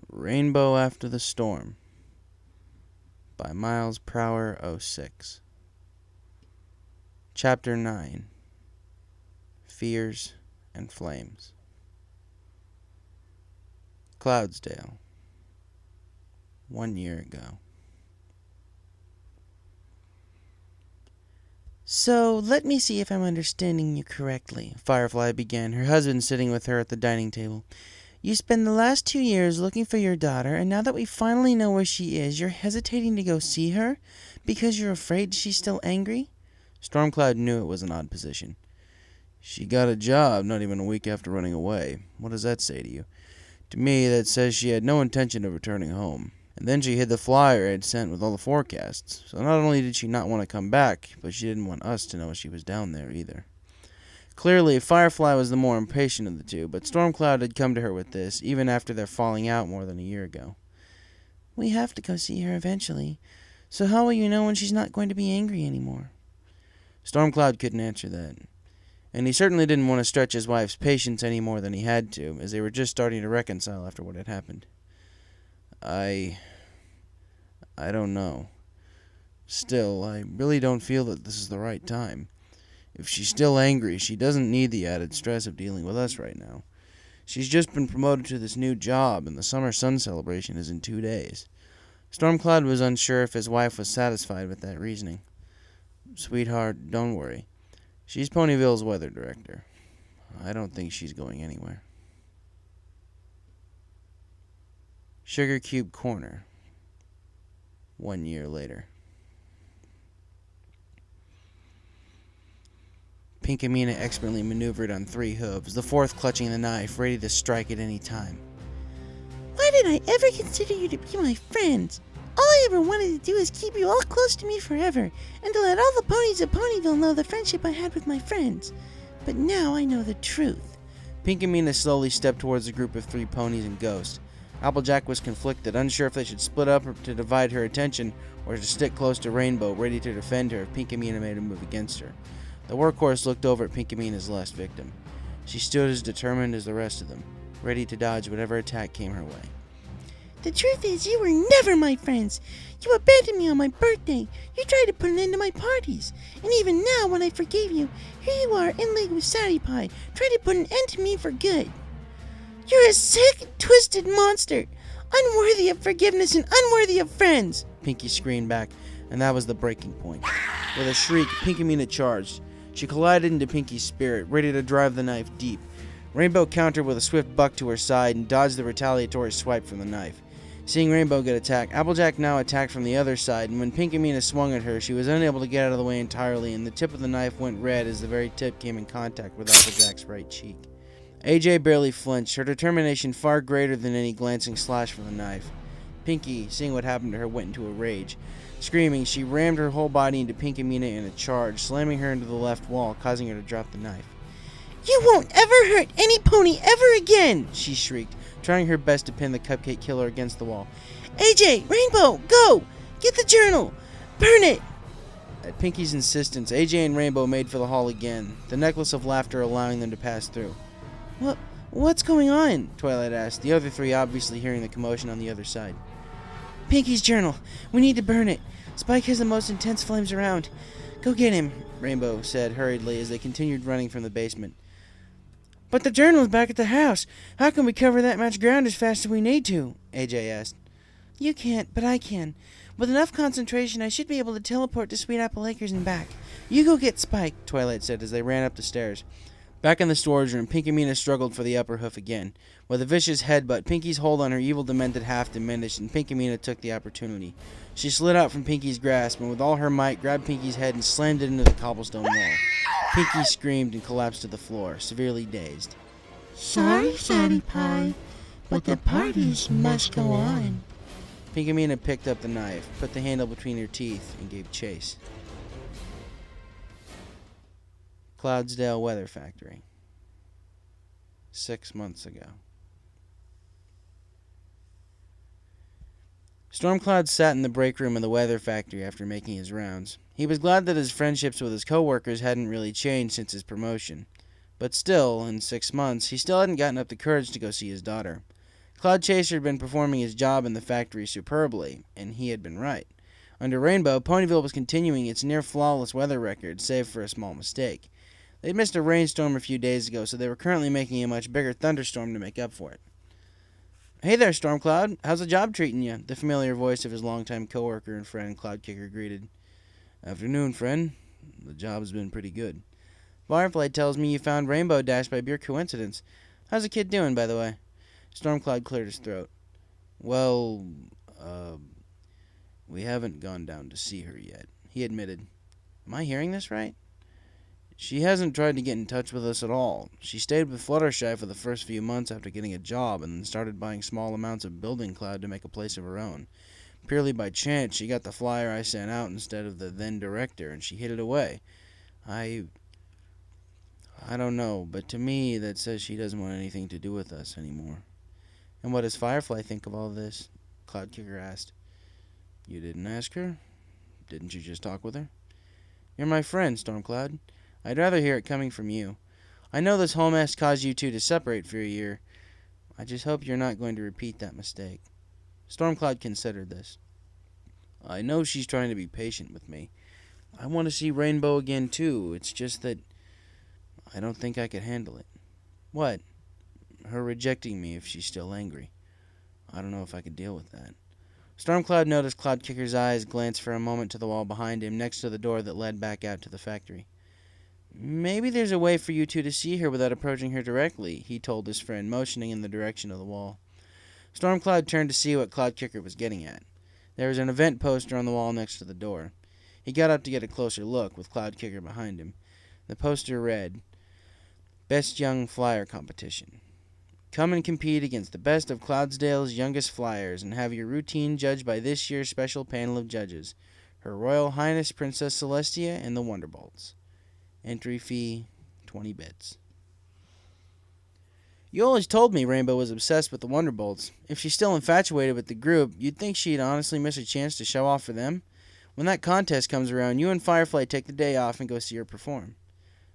Rainbow After the Storm by Miles Prower 06. Chapter 9. Fears and Flames. Cloudsdale, 1 year ago. So, let me see if I'm understanding you correctly, Firefly began, her husband sitting with her at the dining table. You spent the last 2 years looking for your daughter, and now that we finally know where she is, you're hesitating to go see her because you're afraid she's still angry? Stormcloud knew it was an odd position. She got a job not even a week after running away. What does that say to you? To me, that says she had no intention of returning home. And then she hid the flyer I had sent with all the forecasts. So not only did she not want to come back, but she didn't want us to know she was down there either. Clearly, Firefly was the more impatient of the two, but Stormcloud had come to her with this, even after their falling out more than a year ago. We have to go see her eventually, so how will you know when she's not going to be angry anymore? Stormcloud couldn't answer that, and he certainly didn't want to stretch his wife's patience any more than he had to, as they were just starting to reconcile after what had happened. I don't know. Still, I really don't feel that this is the right time. If she's still angry, she doesn't need the added stress of dealing with us right now. She's just been promoted to this new job, and the summer sun celebration is in 2 days. Stormcloud was unsure if his wife was satisfied with that reasoning. Sweetheart, don't worry. She's Ponyville's weather director. I don't think she's going anywhere. Sugar Cube Corner, 1 year later. Pinkamena expertly maneuvered on 3 hooves, the 4th clutching the knife, ready to strike at any time. Why did I ever consider you to be my friends? All I ever wanted to do is keep you all close to me forever, and to let all the ponies of Ponyville know the friendship I had with my friends. But now I know the truth. Pinkamena slowly stepped towards a group of 3 ponies and Ghost. Applejack was conflicted, unsure if they should split up to divide her attention, or to stick close to Rainbow, ready to defend her if Pinkamena made a move against her. The workhorse looked over at Pinkamena's last victim. She stood as determined as the rest of them, ready to dodge whatever attack came her way. The truth is, you were never my friends. You abandoned me on my birthday. You tried to put an end to my parties. And even now, when I forgave you, here you are in league with Sadie Pie, trying to put an end to me for good. You're a sick, twisted monster, unworthy of forgiveness and unworthy of friends, Pinky screamed back, and that was the breaking point. With a shriek, Pinkamena charged. She collided into Pinky's spirit, ready to drive the knife deep. Rainbow countered with a swift buck to her side and dodged the retaliatory swipe from the knife. Seeing Rainbow get attacked, Applejack now attacked from the other side, and when Pinkamena swung at her, she was unable to get out of the way entirely, and the tip of the knife went red as the very tip came in contact with Applejack's right cheek. AJ barely flinched, her determination far greater than any glancing slash from the knife. Pinky, seeing what happened to her, went into a rage. Screaming, she rammed her whole body into Pinkamena in a charge, slamming her into the left wall, causing her to drop the knife. You won't ever hurt any pony ever again, she shrieked, trying her best to pin the Cupcake Killer against the wall. AJ, Rainbow, go! Get the journal! Burn it! At Pinky's insistence, AJ and Rainbow made for the hall again, the necklace of laughter allowing them to pass through. What's going on? Twilight asked, the other 3 obviously hearing the commotion on the other side. Pinky's journal. We need to burn it. Spike has the most intense flames around. Go get him, Rainbow said hurriedly as they continued running from the basement. But the journal is back at the house. How can we cover that much ground as fast as we need to? AJ asked. You can't, but I can. With enough concentration, I should be able to teleport to Sweet Apple Acres and back. You go get Spike, Twilight said as they ran up the stairs. Back in the storage room, Pinkamena struggled for the upper hoof again. With a vicious headbutt, Pinky's hold on her evil demented half diminished, and Pinkamena took the opportunity. She slid out from Pinky's grasp, and with all her might, grabbed Pinky's head and slammed it into the cobblestone wall. Pinky screamed and collapsed to the floor, severely dazed. Sorry, Sadie Pie, but the parties must go on. Pinkamena picked up the knife, put the handle between her teeth, and gave chase. Cloudsdale Weather Factory. 6 months ago. Stormcloud sat in the break room of the weather factory after making his rounds. He was glad that his friendships with his coworkers hadn't really changed since his promotion. But still, in 6 months, he still hadn't gotten up the courage to go see his daughter. Cloud Chaser had been performing his job in the factory superbly, and he had been right. Under Rainbow, Ponyville was continuing its near-flawless weather record, save for a small mistake. They'd missed a rainstorm a few days ago, so they were currently making a much bigger thunderstorm to make up for it. "Hey there, Stormcloud. How's the job treating you?" the familiar voice of his longtime coworker and friend, Cloudkicker, greeted. "Afternoon, friend. The job's been pretty good. Firefly tells me you found Rainbow Dash by pure coincidence. How's the kid doing, by the way?" Stormcloud cleared his throat. "Well, we haven't gone down to see her yet," he admitted. "Am I hearing this right?" "She hasn't tried to get in touch with us at all. She stayed with Fluttershy for the first few months after getting a job and then started buying small amounts of building cloud to make a place of her own. Purely by chance, she got the flyer I sent out instead of the then director, and she hid it away. I don't know, but to me that says she doesn't want anything to do with us anymore." "And what does Firefly think of all this?" Cloudkicker asked. "You didn't ask her? Didn't you just talk with her?" "You're my friend, Stormcloud. I'd rather hear it coming from you. I know this whole mess caused you two to separate for a year. I just hope you're not going to repeat that mistake." Stormcloud considered this. "I know she's trying to be patient with me. I want to see Rainbow again, too. It's just that I don't think I could handle it." "What?" "Her rejecting me if she's still angry. I don't know if I could deal with that." Stormcloud noticed Cloudkicker's eyes glance for a moment to the wall behind him, next to the door that led back out to the factory. "Maybe there's a way for you two to see her without approaching her directly," he told his friend, motioning in the direction of the wall. Stormcloud turned to see what Cloudkicker was getting at. There was an event poster on the wall next to the door. He got up to get a closer look, with Cloudkicker behind him. The poster read, "Best Young Flyer Competition. Come and compete against the best of Cloudsdale's youngest flyers and have your routine judged by this year's special panel of judges, Her Royal Highness Princess Celestia and the Wonderbolts. Entry fee, 20 bits. You always told me Rainbow was obsessed with the Wonderbolts. If she's still infatuated with the group, you'd think she'd honestly miss a chance to show off for them. When that contest comes around, you and Firefly take the day off and go see her perform."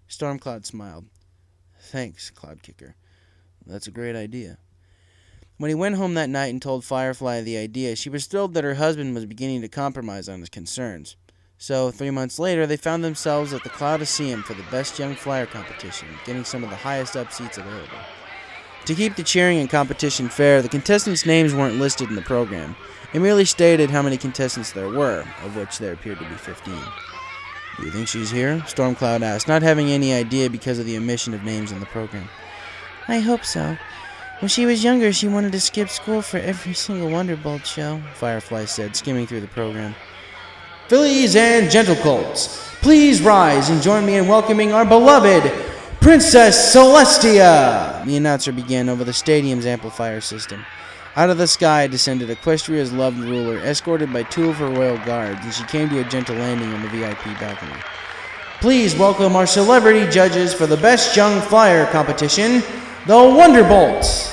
Stormcloud smiled. "Thanks, Cloudkicker. That's a great idea." When he went home that night and told Firefly the idea, she was thrilled that her husband was beginning to compromise on his concerns. So, 3 months later, they found themselves at the Cloudaseum for the Best Young Flyer competition, getting some of the highest up seats available. To keep the cheering and competition fair, the contestants' names weren't listed in the program. It merely stated how many contestants there were, of which there appeared to be 15. "Do you think she's here?" Stormcloud asked, not having any idea because of the omission of names in the program. I hope so. When she was younger, she wanted to skip school for every single Wonderbolt show," Firefly said, skimming through the program. "Fillies and gentlecolts, please rise and join me in welcoming our beloved Princess Celestia!" the announcer began over the stadium's amplifier system. Out of the sky descended Equestria's loved ruler, escorted by 2 of her royal guards, and she came to a gentle landing on the VIP balcony. "Please welcome our celebrity judges for the Best Young Flyer competition, the Wonderbolts!"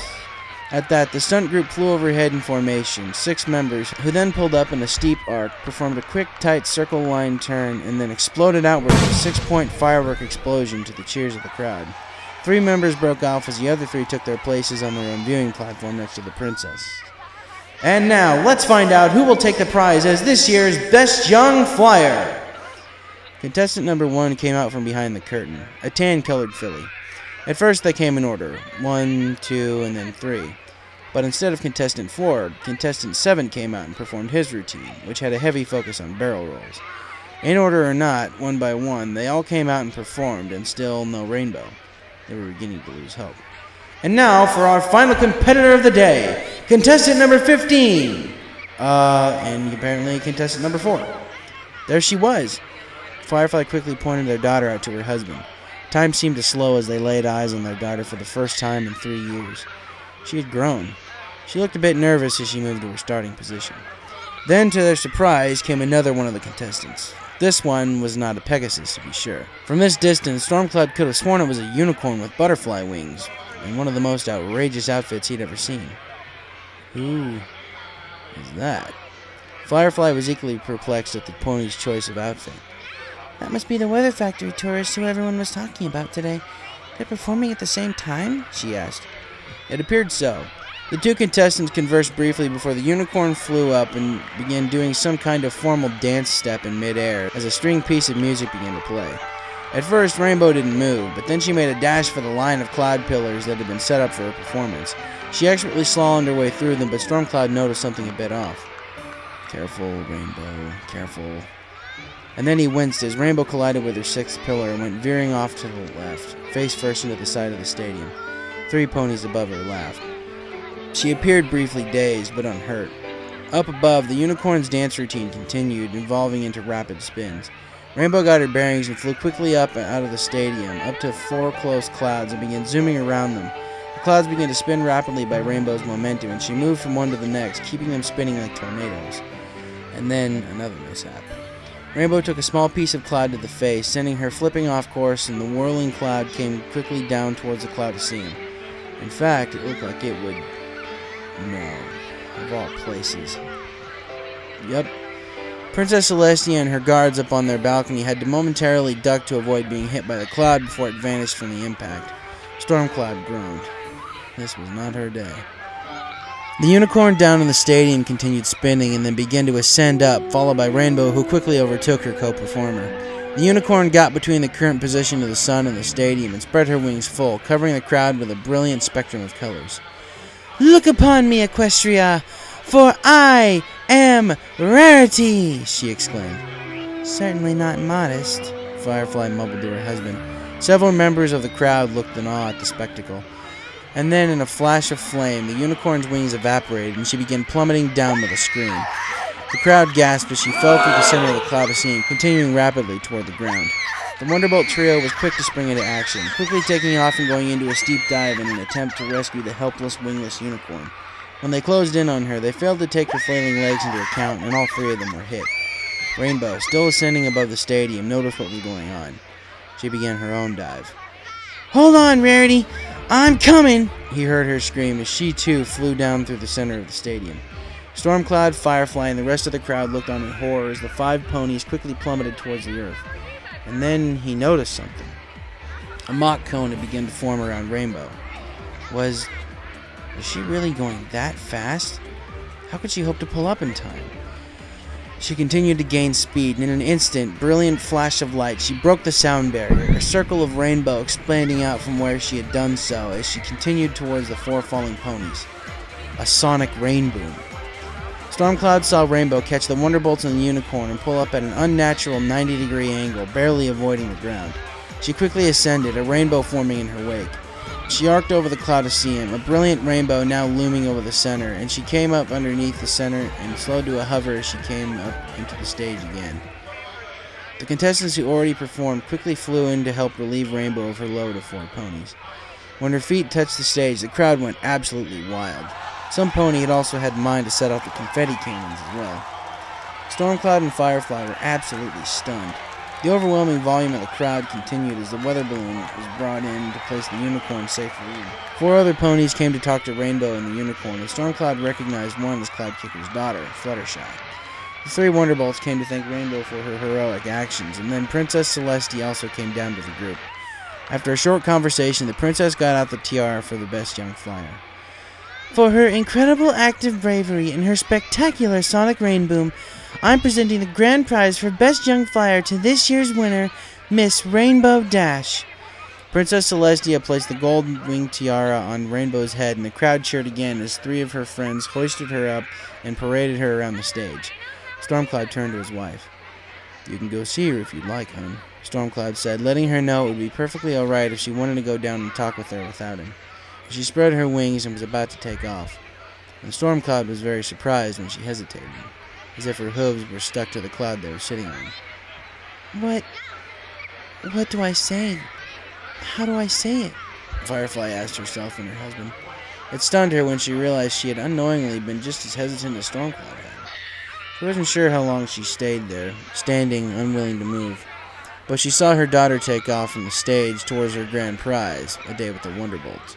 At that, the stunt group flew overhead in formation, 6 members, who then pulled up in a steep arc, performed a quick, tight circle line turn, and then exploded outward with a 6-point firework explosion to the cheers of the crowd. 3 members broke off as the other 3 took their places on their own viewing platform next to the princess. "And now, let's find out who will take the prize as this year's Best Young Flyer." Contestant number 1 came out from behind the curtain, a tan-colored filly. At first they came in order, 1, 2, and then 3. But instead of contestant 4, contestant 7 came out and performed his routine, which had a heavy focus on barrel rolls. In order or not, one by one, they all came out and performed, and still no Rainbow. They were beginning to lose hope. "And now for our final competitor of the day, contestant number 15. And apparently contestant number 4. There she was. Firefly quickly pointed their daughter out to her husband. Time seemed to slow as they laid eyes on their daughter for the first time in 3 years. She had grown. She looked a bit nervous as she moved to her starting position. Then, to their surprise, came another one of the contestants. This one was not a Pegasus, to be sure. From this distance, Stormcloud could have sworn it was a unicorn with butterfly wings, and one of the most outrageous outfits he'd ever seen. "Who is that?" Firefly was equally perplexed at the pony's choice of outfit. That must be the Weather Factory tourists who everyone was talking about today. They're performing at the same time? She asked. It appeared so. The two contestants conversed briefly before the unicorn flew up and began doing some kind of formal dance step in midair as a string piece of music began to play. At first, Rainbow didn't move, but then she made a dash for the line of cloud pillars that had been set up for her performance. She expertly slalomed her way through them, but Stormcloud noticed something a bit off. Careful, Rainbow, careful. And then he winced as Rainbow collided with her sixth pillar and went veering off to the left, face first into the side of the stadium. 3 ponies above her laughed. She appeared briefly dazed, but unhurt. Up above, the unicorn's dance routine continued, evolving into rapid spins. Rainbow got her bearings and flew quickly up and out of the stadium, up to 4 close clouds, and began zooming around them. The clouds began to spin rapidly by Rainbow's momentum, and she moved from one to the next, keeping them spinning like tornadoes. And then another mishap. Rainbow took a small piece of cloud to the face, sending her flipping off course, and the whirling cloud came quickly down towards the Cloudiceium. In fact, it looked like it would... No. Of all places. Yup. Princess Celestia and her guards up on their balcony had to momentarily duck to avoid being hit by the cloud before it vanished from the impact. Stormcloud groaned. This was not her day. The unicorn down in the stadium continued spinning and then began to ascend up, followed by Rainbow, who quickly overtook her co-performer. The unicorn got between the current position of the sun and the stadium and spread her wings full, covering the crowd with a brilliant spectrum of colors. Look upon me, Equestria, for I am Rarity, she exclaimed. Certainly not modest, Firefly mumbled to her husband. Several members of the crowd looked in awe at the spectacle. And then, in a flash of flame, the unicorn's wings evaporated and she began plummeting down with a scream. The crowd gasped as she fell through the center of the Cloudiceium, continuing rapidly toward the ground. The Wonderbolt trio was quick to spring into action, quickly taking off and going into a steep dive in an attempt to rescue the helpless, wingless unicorn. When they closed in on her, they failed to take her flailing legs into account, and all 3 of them were hit. Rainbow, still ascending above the stadium, noticed what was going on. She began her own dive. Hold on, Rarity! I'm coming! He heard her scream as she too flew down through the center of the stadium. Stormcloud, Firefly, and the rest of the crowd looked on in horror as the 5 ponies quickly plummeted towards the earth. And then he noticed something. A mock cone had begun to form around Rainbow. Was she really going that fast? How could she hope to pull up in time? She continued to gain speed, and in an instant, brilliant flash of light, she broke the sound barrier, a circle of rainbow expanding out from where she had done so as she continued towards the 4 falling ponies. A sonic rain boom. Stormcloud saw Rainbow catch the Wonderbolts on the unicorn and pull up at an unnatural 90-degree angle, barely avoiding the ground. She quickly ascended, a rainbow forming in her wake. She arced over the Cloudiceium, a brilliant rainbow now looming over the center, and she came up underneath the center and slowed to a hover as she came up into the stage again. The contestants who already performed quickly flew in to help relieve Rainbow of her load of 4 ponies. When her feet touched the stage, the crowd went absolutely wild. Some pony had also had in mind to set off the confetti cannons as well. Stormcloud and Firefly were absolutely stunned. The overwhelming volume of the crowd continued as the weather balloon was brought in to place the unicorn safely in. 4 other ponies came to talk to Rainbow and the unicorn, and Stormcloud recognized one as Cloudkicker's daughter, Fluttershy. The 3 Wonderbolts came to thank Rainbow for her heroic actions, and then Princess Celestia also came down to the group. After a short conversation, the princess got out the tiara for the best young flyer. For her incredible act of bravery and her spectacular sonic rain boom, I'm presenting the grand prize for Best Young Flyer to this year's winner, Miss Rainbow Dash. Princess Celestia placed the gold-winged tiara on Rainbow's head, and the crowd cheered again as 3 of her friends hoisted her up and paraded her around the stage. Stormcloud turned to his wife. "You can go see her if you'd like, hon," Stormcloud said, letting her know it would be perfectly alright if she wanted to go down and talk with her without him. She spread her wings and was about to take off, and Stormcloud was very surprised when she hesitated, as if her hooves were stuck to the cloud they were sitting on. What do I say? How do I say it? Firefly asked herself and her husband. It stunned her when she realized she had unknowingly been just as hesitant as Stormcloud had. She wasn't sure how long she stayed there, standing, unwilling to move. But she saw her daughter take off from the stage towards her grand prize, a day with the Wonderbolts.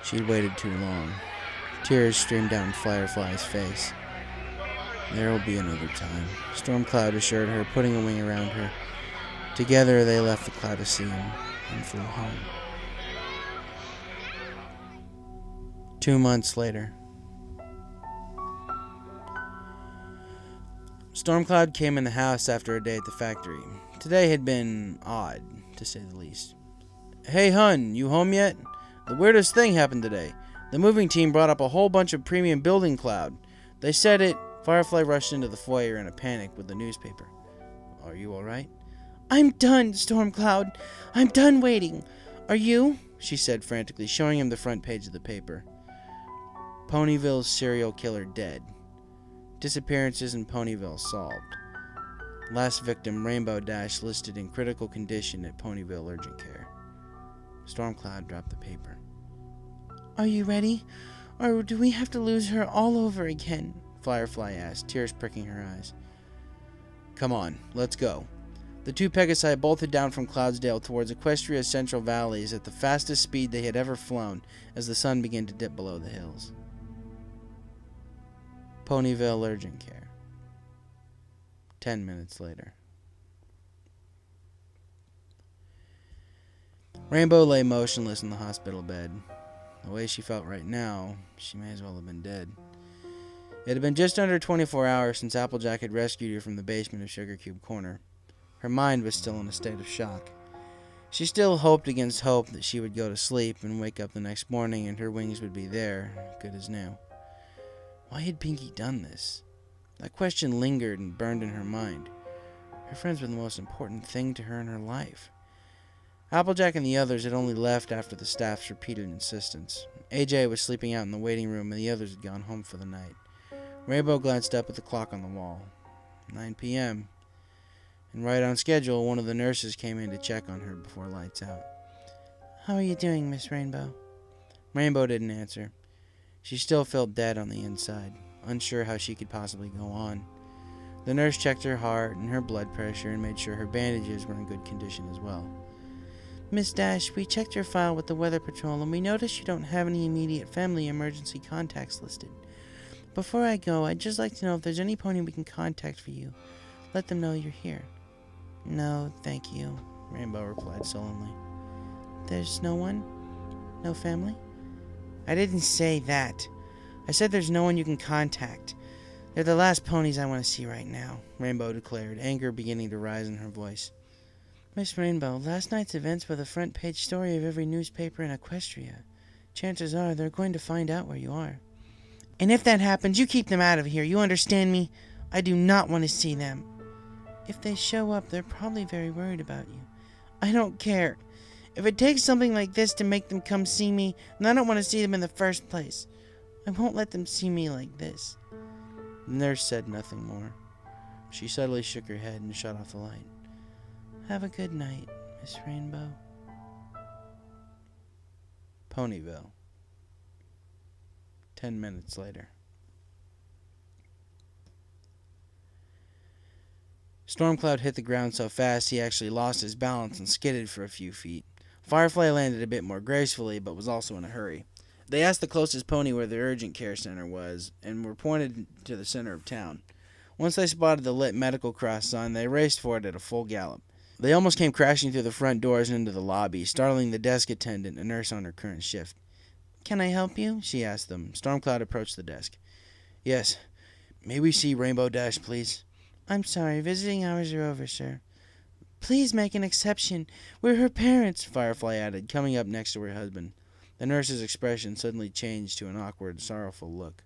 She'd waited too long. Tears streamed down Firefly's face. There will be another time, Stormcloud assured her, putting a wing around her. Together they left the Cloudaceum and flew home. 2 months later. Stormcloud came in the house after a day at the factory. Today had been odd, to say the least. "Hey, hun, you home yet? The weirdest thing happened today. The moving team brought up a whole bunch of premium building cloud. They said it..." Firefly rushed into the foyer in a panic with the newspaper. "Are you alright?" I'm done, Stormcloud. I'm done waiting. Are you? She said frantically, showing him the front page of the paper. Ponyville's serial killer dead. Disappearances in Ponyville solved. Last victim, Rainbow Dash, listed in critical condition at Ponyville Urgent Care. Stormcloud dropped the paper. Are you ready? Or do we have to lose her all over again? Firefly asked, tears pricking her eyes. Come on, let's go. The two Pegasi bolted down from Cloudsdale towards Equestria's central valleys at the fastest speed they had ever flown as the sun began to dip below the hills. Ponyville Urgent Care. 10 minutes later. Rainbow lay motionless in the hospital bed. The way she felt right now, she may as well have been dead. It had been just under 24 hours since Applejack had rescued her from the basement of Sugar Cube Corner. Her mind was still in a state of shock. She still hoped against hope that she would go to sleep and wake up the next morning and her wings would be there, good as new. Why had Pinky done this? That question lingered and burned in her mind. Her friends were the most important thing to her in her life. Applejack and the others had only left after the staff's repeated insistence. AJ was sleeping out in the waiting room and the others had gone home for the night. Rainbow glanced up at the clock on the wall. 9 p.m. And right on schedule, one of the nurses came in to check on her before lights out. How are you doing, Miss Rainbow? Rainbow didn't answer. She still felt dead on the inside, unsure how she could possibly go on. The nurse checked her heart and her blood pressure and made sure her bandages were in good condition as well. Miss Dash, we checked your file with the Weather Patrol and we noticed you don't have any immediate family emergency contacts listed. Before I go, I'd just like to know if there's any pony we can contact for you. Let them know you're here. No, thank you, Rainbow replied sullenly. There's no one? No family? I didn't say that. I said there's no one you can contact. They're the last ponies I want to see right now, Rainbow declared, anger beginning to rise in her voice. Miss Rainbow, last night's events were the front page story of every newspaper in Equestria. Chances are they're going to find out where you are. And if that happens, you keep them out of here, you understand me? I do not want to see them. If they show up, they're probably very worried about you. I don't care. If it takes something like this to make them come see me, then I don't want to see them in the first place. I won't let them see me like this. The nurse said nothing more. She suddenly shook her head and shut off the light. Have a good night, Miss Rainbow. Ponyville. 10 minutes later. Stormcloud hit the ground so fast he actually lost his balance and skidded for a few feet. Firefly landed a bit more gracefully, but was also in a hurry. They asked the closest pony where the urgent care center was, and were pointed to the center of town. Once they spotted the lit medical cross sign, they raced for it at a full gallop. They almost came crashing through the front doors and into the lobby, startling the desk attendant, a nurse on her current shift. Can I help you? She asked them. Stormcloud approached the desk. Yes. May we see Rainbow Dash, please? I'm sorry, visiting hours are over, sir. Please make an exception. We're her parents, Firefly added, coming up next to her husband. The nurse's expression suddenly changed to an awkward, sorrowful look.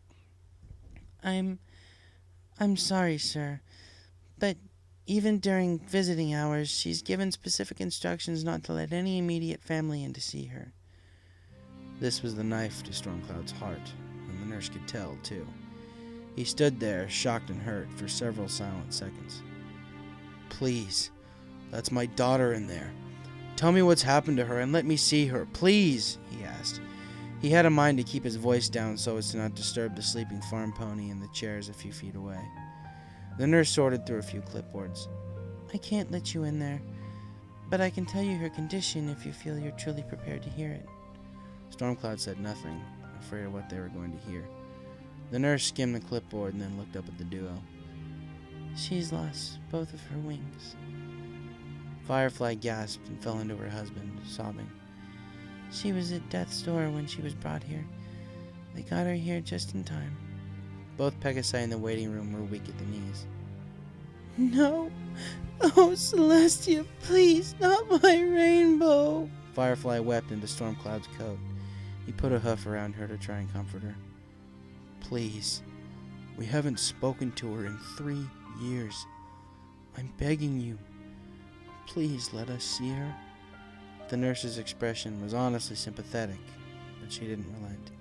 I'm sorry, sir. But even during visiting hours, she's given specific instructions not to let any immediate family in to see her. This was the knife to Stormcloud's heart, and the nurse could tell, too. He stood there, shocked and hurt, for several silent seconds. Please, that's my daughter in there. Tell me what's happened to her and let me see her, please, he asked. He had a mind to keep his voice down so as to not disturb the sleeping farm pony in the chairs a few feet away. The nurse sorted through a few clipboards. I can't let you in there, but I can tell you her condition if you feel you're truly prepared to hear it. Stormcloud said nothing, afraid of what they were going to hear. The nurse skimmed the clipboard and then looked up at the duo. She's lost both of her wings. Firefly gasped and fell into her husband, sobbing. She was at death's door when she was brought here. They got her here just in time. Both Pegasi in the waiting room were weak at the knees. No. Oh, Celestia, please, not my rainbow. Firefly wept into Stormcloud's coat. He put a hoof around her to try and comfort her. Please. We haven't spoken to her in 3 years. I'm begging you. Please let us see her. The nurse's expression was honestly sympathetic, but she didn't relent.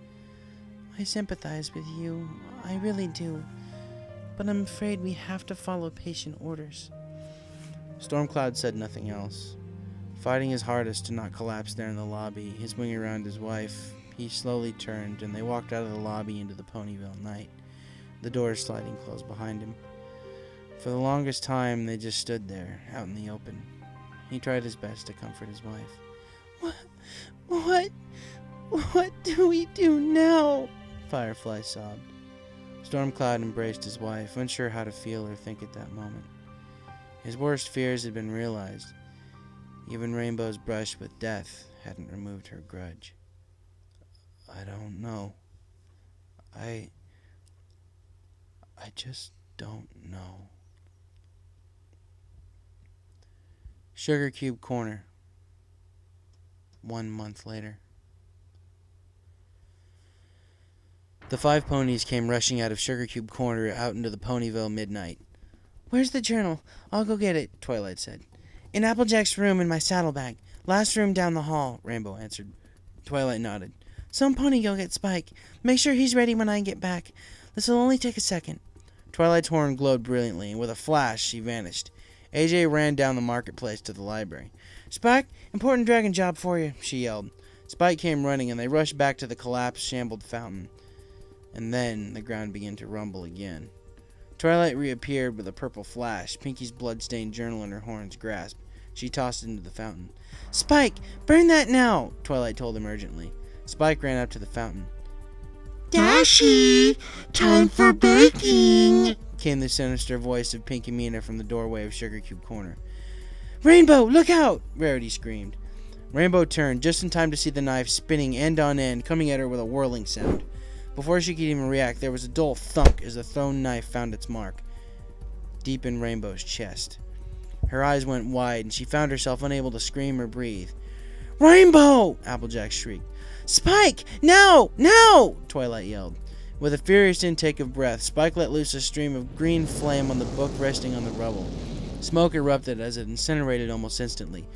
I sympathize with you. I really do. But I'm afraid we have to follow patient orders. Stormcloud said nothing else. Fighting his hardest to not collapse there in the lobby, his wing around his wife, he slowly turned and they walked out of the lobby into the Ponyville night, the doors sliding closed behind him. For the longest time, they just stood there, out in the open. He tried his best to comfort his wife. What do we do now? Firefly sobbed. Stormcloud embraced his wife, unsure how to feel or think at that moment. His worst fears had been realized. Even Rainbow's brush with death hadn't removed her grudge. I don't know. I just don't know. Sugar Cube Corner. 1 month later. The 5 ponies came rushing out of Sugar Cube Corner out into the Ponyville midnight. Where's the journal? I'll go get it, Twilight said. In Applejack's room in my saddlebag. Last room down the hall, Rainbow answered. Twilight nodded. Some pony go get Spike. Make sure he's ready when I get back. This'll only take a second. Twilight's horn glowed brilliantly, and with a flash, she vanished. AJ ran down the marketplace to the library. Spike, important dragon job for you, she yelled. Spike came running, and they rushed back to the collapsed, shambled fountain. And then the ground began to rumble again. Twilight reappeared with a purple flash, Pinky's blood-stained journal in her horn's grasp. She tossed it into the fountain. Spike, burn that now, Twilight told him urgently. Spike ran up to the fountain. Dashi, time for baking, came the sinister voice of Pinky Mina from the doorway of Sugar Cube Corner. Rainbow, look out! Rarity screamed. Rainbow turned just in time to see the knife spinning end on end, coming at her with a whirling sound. Before she could even react, there was a dull thunk as the thrown knife found its mark, deep in Rainbow's chest. Her eyes went wide, and she found herself unable to scream or breathe. Rainbow! Applejack shrieked. Spike! No! No! Twilight yelled. With a furious intake of breath, Spike let loose a stream of green flame on the book resting on the rubble. Smoke erupted as it incinerated almost instantly.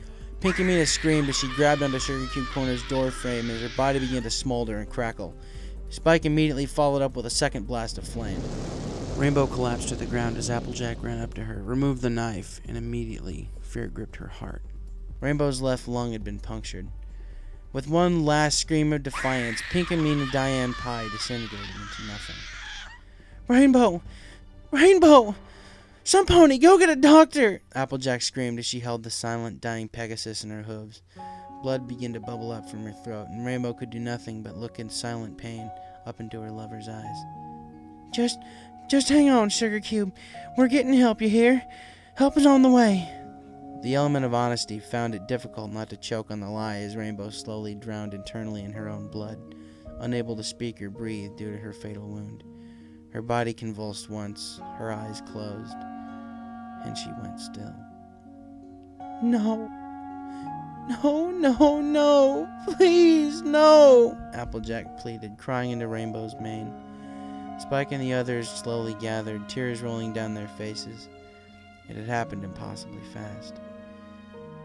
Pinky Mina screamed as she grabbed onto Sugar Cube Corner's door frame as her body began to smolder and crackle. Spike immediately followed up with a second blast of flame. Rainbow collapsed to the ground as Applejack ran up to her, removed the knife, and immediately fear gripped her heart. Rainbow's left lung had been punctured. With one last scream of defiance, Pinky Mina Diane Pie disintegrated into nothing. Rainbow! Rainbow! Some pony, go get a doctor! Applejack screamed as she held the silent, dying Pegasus in her hooves. Blood began to bubble up from her throat, and Rainbow could do nothing but look in silent pain up into her lover's eyes. Just hang on, Sugar Cube. We're getting help, you hear? Help is on the way. The element of honesty found it difficult not to choke on the lie as Rainbow slowly drowned internally in her own blood, unable to speak or breathe due to her fatal wound. Her body convulsed once, her eyes closed, and she went still. No. No, no, no. Please, no. Applejack pleaded, crying into Rainbow's mane. Spike and the others slowly gathered, tears rolling down their faces. It had happened impossibly fast.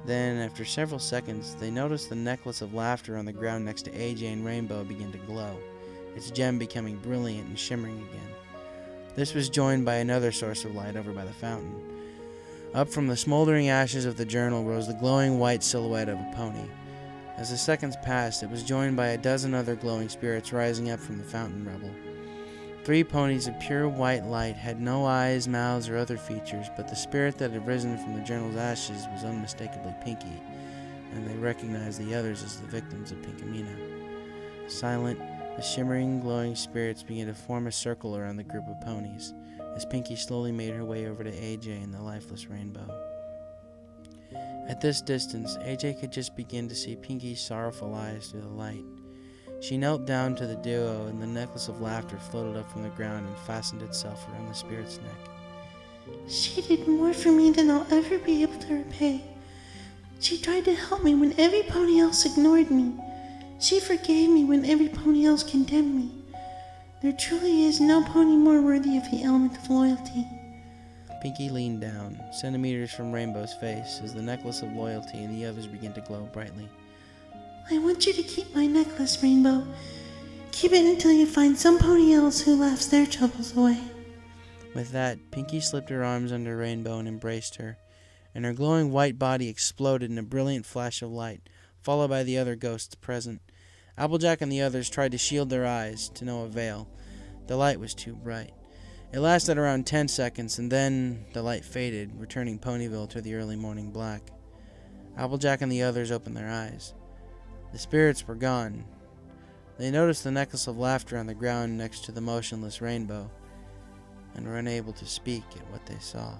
Then, after several seconds, they noticed the necklace of laughter on the ground next to AJ and Rainbow begin to glow, its gem becoming brilliant and shimmering again. This was joined by another source of light over by the fountain. Up from the smoldering ashes of the journal rose the glowing white silhouette of a pony. As the seconds passed, it was joined by a dozen other glowing spirits rising up from the fountain rubble. 3 ponies of pure white light had no eyes, mouths, or other features, but the spirit that had risen from the journal's ashes was unmistakably Pinky, and they recognized the others as the victims of Pinky Mina. Silent The shimmering, glowing spirits began to form a circle around the group of ponies, as Pinkie slowly made her way over to AJ and the lifeless Rainbow. At this distance, AJ could just begin to see Pinkie's sorrowful eyes through the light. She knelt down to the duo, and the necklace of laughter floated up from the ground and fastened itself around the spirit's neck. She did more for me than I'll ever be able to repay. She tried to help me when every pony else ignored me. She forgave me when every pony else condemned me. There truly is no pony more worthy of the element of loyalty. Pinkie leaned down, centimeters from Rainbow's face, as the necklace of loyalty and the others began to glow brightly. I want you to keep my necklace, Rainbow. Keep it until you find some pony else who laughs their troubles away. With that, Pinkie slipped her arms under Rainbow and embraced her, and her glowing white body exploded in a brilliant flash of light, followed by the other ghosts present. Applejack and the others tried to shield their eyes, to no avail. The light was too bright. It lasted around 10 seconds, and then the light faded, returning Ponyville to the early morning black. Applejack and the others opened their eyes. The spirits were gone. They noticed the necklace of laughter on the ground next to the motionless Rainbow, and were unable to speak at what they saw.